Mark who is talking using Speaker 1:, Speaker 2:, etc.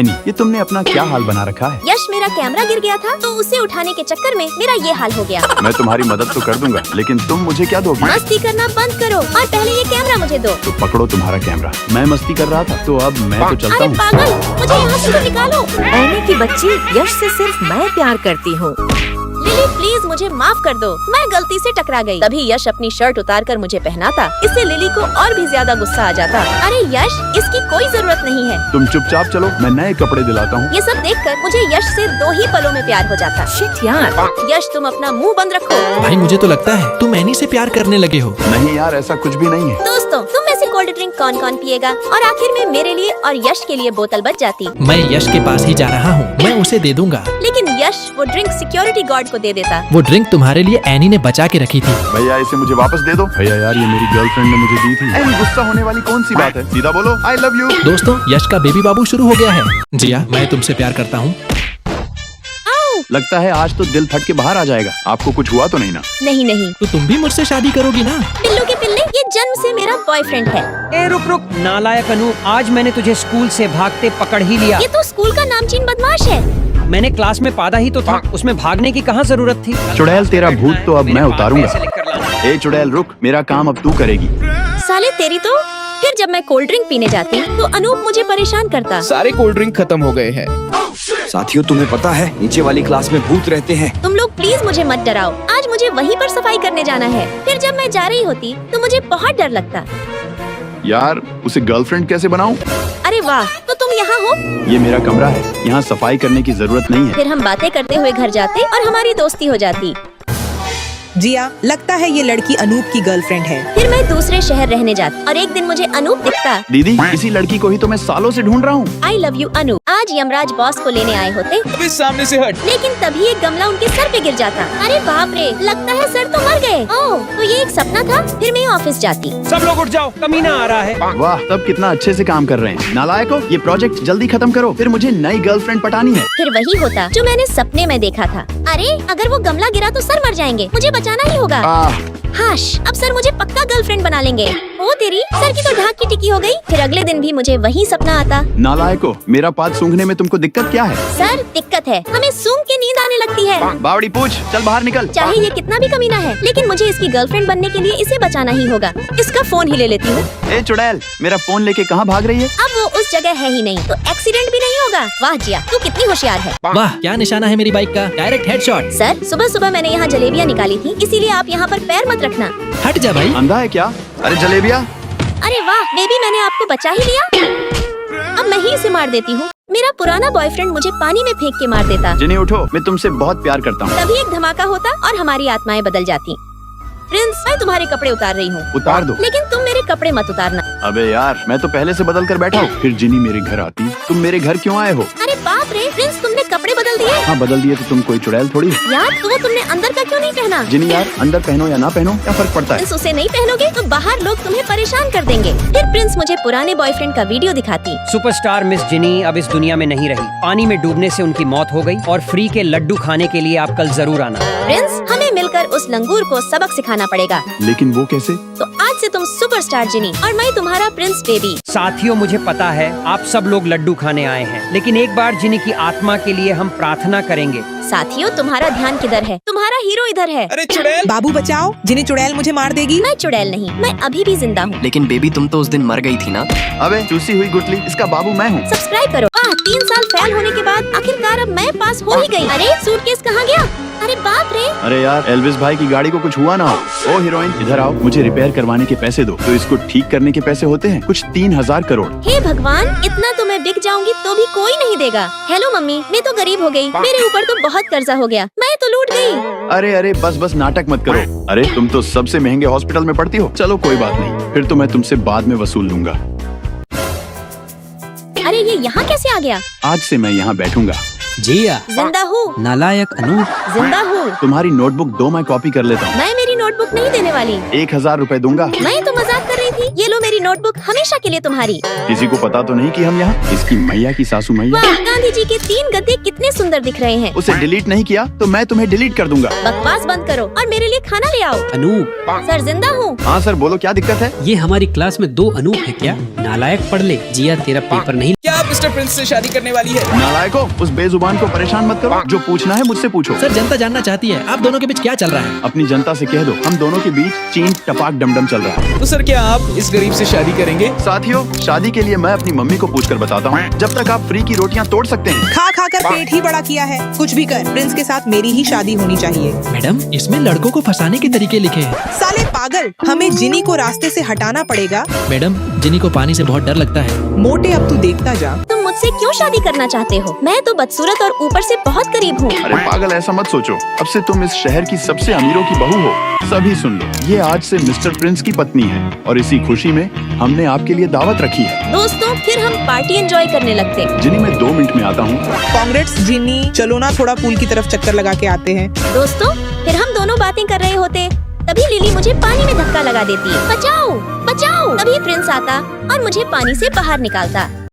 Speaker 1: Any, ये तुमने अपना क्या हाल बना रखा है?
Speaker 2: यश, मेरा कैमरा गिर गया था तो उसे उठाने के चक्कर में मेरा ये हाल हो गया।
Speaker 1: मैं तुम्हारी मदद तो कर दूंगा, लेकिन तुम मुझे क्या दोगी?
Speaker 2: मस्ती करना बंद करो और पहले ये कैमरा मुझे दो।
Speaker 1: तो पकड़ो तुम्हारा कैमरा। मैं मस्ती कर रहा था तो अब मैं तो चलता
Speaker 2: अरे
Speaker 1: हूँ।
Speaker 2: पागल, मुझे यहाँ से तो निकालो।
Speaker 3: एनी की बच्ची, यश से सिर्फ मैं प्यार करती हूँ।
Speaker 2: लिली प्लीज मुझे माफ कर दो, मैं गलती से टकरा गई। तभी यश अपनी शर्ट उतार कर मुझे पहनाता, इससे लिली को और भी ज्यादा गुस्सा आ जाता। अरे यश, इसकी कोई जरूरत नहीं है।
Speaker 1: तुम चुपचाप चलो, मैं नए कपड़े दिलाता हूँ।
Speaker 2: ये सब देखकर मुझे यश से 2 ही पलों में प्यार हो जाता।
Speaker 3: शिट यार।
Speaker 2: यश, तुम अपना मुंह बंद रखो।
Speaker 4: भाई मुझे तो लगता है तुम एनी से प्यार करने लगे हो।
Speaker 1: नहीं यार, ऐसा कुछ भी नहीं है।
Speaker 2: दोस्तों, तुम में से कोल्ड ड्रिंक कौन कौन पिएगा? और आखिर में मेरे लिए और यश के लिए बोतल बच जाती।
Speaker 4: मैं यश के पास ही जा रहा हूँ, मैं उसे दे दूंगा।
Speaker 2: लेकिन यश वो ड्रिंक सिक्योरिटी गार्ड को दे देता।
Speaker 4: वो ड्रिंक तुम्हारे लिए एनी ने बचा के रखी थी।
Speaker 1: भैया इसे मुझे वापस दे दो। भैया यार, ये मेरी गर्लफ्रेंड ने मुझे दी थी। एनी, गुस्सा होने वाली कौन सी बात है? सीधा बोलो, आई लव यू।
Speaker 4: दोस्तों, यश का बेबी बाबू शुरू हो गया है। जिया, मैं तुमसे प्यार करता हूँ।
Speaker 1: लगता है आज तो दिल फट के बाहर आ जाएगा। आपको कुछ हुआ तो नहीं ना?
Speaker 2: नहीं नहीं,
Speaker 4: तो तुम भी मुझसे शादी करोगी ना?
Speaker 2: पिल्लू के पिल्ले, ये जन्म से मेरा बॉयफ्रेंड है।
Speaker 5: ए रुक रुक, नालायक अनूप, आज मैंने तुझे स्कूल से भागते पकड़ ही लिया।
Speaker 2: ये तो स्कूल का नामचीन बदमाश है।
Speaker 5: मैंने क्लास में पादा ही तो था, उसमें भागने की कहाँ जरूरत थी।
Speaker 1: चुड़ैल, तेरा भूत तो अब मैं उतारूंगा।
Speaker 5: पैसे लेकर लाना।
Speaker 1: ए चुड़ैल रुक, मेरा काम अब तू करेगी।
Speaker 2: साले तेरी तो। फिर जब मैं कोल्ड ड्रिंक पीने जाती तो अनूप मुझे परेशान करता।
Speaker 6: सारे कोल्ड ड्रिंक खत्म हो गए हैं।
Speaker 7: साथियों, तुम्हें पता है नीचे वाली क्लास में भूत रहते हैं।
Speaker 2: तुम लोग प्लीज मुझे मत डराओ, आज मुझे वहीं पर सफाई करने जाना है। फिर जब मैं जा रही होती तो मुझे बहुत डर लगता।
Speaker 1: यार, उसे गर्लफ्रेंड कैसे बनाऊं?
Speaker 2: अरे वाह, तो तुम यहाँ हो?
Speaker 1: ये मेरा कमरा है, यहाँ सफाई करने की जरूरत नहीं है।
Speaker 2: फिर हम बातें करते हुए घर जाते और हमारी दोस्ती हो जाती।
Speaker 3: जिया, लगता है ये लड़की अनूप की गर्लफ्रेंड है।
Speaker 2: फिर मैं दूसरे शहर रहने जाती और एक दिन मुझे अनूप दिखता।
Speaker 1: दीदी, इसी लड़की को ही तो मैं सालों से ढूंढ रहा हूँ।
Speaker 2: I love you Anoop. आज यमराज बॉस को लेने आए होते,
Speaker 6: अबे सामने से हट।
Speaker 2: लेकिन तभी एक गमला उनके सर पे गिर जाता। अरे बाप रे, लगता है सर तो मर गए। ओह, तो ये एक सपना था। फिर मैं ऑफिस जाती।
Speaker 5: सब लोग उठ जाओ, कमीना आ रहा है।
Speaker 1: वाह, तब कितना अच्छे से काम कर रहे हैं। नालायकों, ये प्रोजेक्ट जल्दी खत्म करो, फिर मुझे नई गर्लफ्रेंड पटानी है।
Speaker 2: फिर वही होता जो मैंने सपने में देखा था। अरे अगर वो गमला गिरा तो सर मर जाएंगे, मुझे बचाना ही होगा। हाश, अब सर मुझे पक्का गर्लफ्रेंड बना लेंगे। ओ तेरी, सर की तो ढाक की टिकी हो गई। फिर अगले दिन भी मुझे वही सपना आता।
Speaker 1: नालायकों, मेरा पाद सूंघने में तुमको दिक्कत क्या है?
Speaker 2: सर, दिक्कत है, हमें सूंघ के नींद आने लगती है।
Speaker 1: बावड़ी पूछ, चल बाहर निकल।
Speaker 2: चाहे ये कितना भी कमीना है, लेकिन मुझे इसकी गर्लफ्रेंड बनने के लिए इसे बचाना ही होगा। इसका फोन ही ले लेती हूँ।
Speaker 1: ए चुड़ैल, मेरा फोन लेके कहाँ भाग रही है?
Speaker 2: अब वो उस जगह है ही नहीं, तो एक्सीडेंट भी नहीं होगा। वाह जिया, तू कितनी होशियार है।
Speaker 4: वाह, क्या निशाना है मेरी बाइक का, डायरेक्ट हेडशॉट।
Speaker 2: सर, सुबह सुबह मैंने यहाँ जलेबियाँ निकाली थी, इसीलिए आप यहाँ पर पैर मत रखना।
Speaker 4: हट जा भाई।
Speaker 1: अंधा है क्या? अरे जलेबिया।
Speaker 2: अरे वाह बेबी, मैंने आपको बचा ही लिया। अब मैं ही इसे मार देती हूँ। मेरा पुराना बॉयफ्रेंड मुझे पानी में फेंक के मार देता।
Speaker 1: जिन्हें उठो, मैं तुमसे बहुत प्यार करता हूँ।
Speaker 2: तभी एक धमाका होता और हमारी आत्माएं बदल जाती। प्रिंस, मैं तुम्हारे कपड़े उतार रही हूँ।
Speaker 1: उतार दो।
Speaker 2: लेकिन तुम मेरे कपड़े मत उतारना।
Speaker 1: अबे यार, मैं तो पहले से बदल कर बैठा हूँ। फिर जिनी मेरे घर आती। तुम मेरे घर क्यों आए हो?
Speaker 2: अरे बाप रे प्रिंस, तुमने कपड़े बदल दिए।
Speaker 1: हाँ, बदल दिए तो तुम कोई चुड़ैल थोड़ी हो।
Speaker 2: यार, तो वो तुमने अंदर का क्यों नहीं पहना?
Speaker 1: जिनी यार, अंदर पहनो या ना पहनो, क्या फर्क पड़ता है?
Speaker 2: प्रिंस, उसे नहीं पहनोगे तो बाहर लोग तुम्हें परेशान कर देंगे। फिर प्रिंस मुझे पुराने बॉयफ्रेंड का वीडियो दिखाती।
Speaker 5: सुपरस्टार मिस जिनी अब इस दुनिया में नहीं रही। पानी में डूबने से उनकी मौत हो गई और फ्री के लड्डू खाने के लिए आप कल जरूर आना।
Speaker 2: प्रिंस, हमें मिलकर उस लंगूर को सबक सिखाना पड़ेगा।
Speaker 1: लेकिन वो कैसे?
Speaker 2: तो आज से तुम सुपरस्टार जिनी और मैं तुम्हारा प्रिंस बेबी।
Speaker 5: साथियों, मुझे पता है आप सब लोग लड्डू खाने आए हैं, लेकिन एक बार जिनी की आत्मा के लिए हम प्रार्थना करेंगे।
Speaker 2: साथियों, तुम्हारा ध्यान किधर है? तुम्हारा हीरो इधर है।
Speaker 6: अरे चुड़ैल,
Speaker 3: बाबू बचाओ, जिन्हें चुड़ैल मुझे मार देगी।
Speaker 2: मैं चुड़ैल नहीं, मैं अभी भी जिंदा हूँ।
Speaker 7: लेकिन बेबी, तुम तो उस दिन मर गई थी ना।
Speaker 1: अबे चूसी हुई गुटली, इसका बाबू मैं हूँ।
Speaker 2: सब्सक्राइब करो। 3 साल फेल होने के बाद आखिरकार अब मैं पास हो ही गई। अरे सूटकेस कहाँ गया? अरे बाप रे।
Speaker 1: अरे यार, एल्विस भाई की गाड़ी को कुछ हुआ ना हो। ओ हीरोइन, इधर आओ, मुझे रिपेयर करवाने के पैसे दो। तो इसको ठीक करने के पैसे होते हैं कुछ 3000 करोड़।
Speaker 2: हे भगवान, इतना तो मैं बिक जाऊंगी तो भी कोई नहीं देगा। हेलो मम्मी, मैं तो गरीब हो गई, मेरे ऊपर तो बहुत कर्जा हो गया, मैं तो लूट गई।
Speaker 1: अरे अरे, बस बस नाटक मत करो। अरे तुम तो सबसे महंगे हॉस्पिटल में पढ़ती हो। चलो कोई बात नहीं, फिर तो मैं तुमसे बाद में वसूल लूंगा।
Speaker 2: अरे ये यहाँ कैसे आ गया?
Speaker 1: आज से मैं यहाँ बैठूंगा।
Speaker 4: जिया,
Speaker 2: जिंदा हूँ,
Speaker 5: नालायक अनूप,
Speaker 2: जिंदा हूँ।
Speaker 1: तुम्हारी नोटबुक दो, मैं कॉपी कर लेता हूँ।
Speaker 2: मैं मेरी नोटबुक नहीं देने वाली।
Speaker 1: 1000 रुपए दूंगा।
Speaker 2: मैं तो मजाक कर रही थी। ये लो मेरी नोटबुक हमेशा के लिए तुम्हारी।
Speaker 1: किसी को पता तो नहीं कि हम यहाँ? इसकी मैया की सासू मैया।
Speaker 2: वाह, गांधी जी के 3 गद्दे कितने सुंदर दिख रहे हैं।
Speaker 1: उसे डिलीट नहीं किया तो मैं तुम्हें डिलीट कर दूंगा।
Speaker 2: बकवास बंद करो और मेरे लिए खाना ले आओ।
Speaker 8: अनूप,
Speaker 2: सर जिंदा हूँ।
Speaker 1: हाँ सर बोलो, क्या दिक्कत है?
Speaker 8: ये हमारी क्लास में 2 अनूप है क्या? नालायक पढ़ ले। जिया तेरा पेपर नहीं।
Speaker 6: क्या आप मिस्टर प्रिंस से शादी करने वाली है?
Speaker 1: नालायको, उस बेजुबान को परेशान मत करो। जो पूछना है मुझसे पूछो।
Speaker 4: सर जनता जानना चाहती है आप दोनों के बीच क्या चल रहा है।
Speaker 1: अपनी जनता से कह दो हम दोनों के बीच चीन टपाक डमडम चल रहा है।
Speaker 6: तो सर क्या आप इस गरीब से शादी करेंगे?
Speaker 1: साथियों, शादी के लिए मैं अपनी मम्मी को पूछकर बताता हूँ। जब तक आप फ्री की रोटियाँ तोड़ सकते हैं।
Speaker 3: खा खा कर पेट ही बड़ा किया है। कुछ भी कर, प्रिंस के साथ मेरी ही शादी होनी चाहिए।
Speaker 4: मैडम, इसमें लड़कों को फंसाने के तरीके लिखे हैं।
Speaker 3: साले पागल, हमें जिनी को रास्ते से हटाना पड़ेगा।
Speaker 4: मैडम, जिनी को पानी से बहुत डर लगता है।
Speaker 3: मोटे, अब तू देखता जा।
Speaker 2: तुम मुझसे क्यों शादी करना चाहते हो? मैं तो बदसूरत और ऊपर से बहुत करीब हूँ।
Speaker 1: अरे पागल, ऐसा मत सोचो। अब से तुम इस शहर की सबसे अमीरों की बहू हो। सभी सुन लो, ये आज से मिस्टर प्रिंस की पत्नी है और इसी खुशी में हमने आपके लिए दावत रखी है।
Speaker 2: दोस्तों, फिर हम पार्टी एंजॉय करने लगते।
Speaker 1: जिन्हें मैं 2 मिनट में आता हूँ।
Speaker 3: कांग्रेस जिनी, चलो ना थोड़ा पूल की तरफ चक्कर लगा के आते हैं।
Speaker 2: दोस्तों, फिर हम दोनों बातें कर रहे होते, तभी लिली मुझे पानी में धक्का लगा देती। बचाओ बचाओ! तभी प्रिंस आता और मुझे पानी से बाहर निकालता।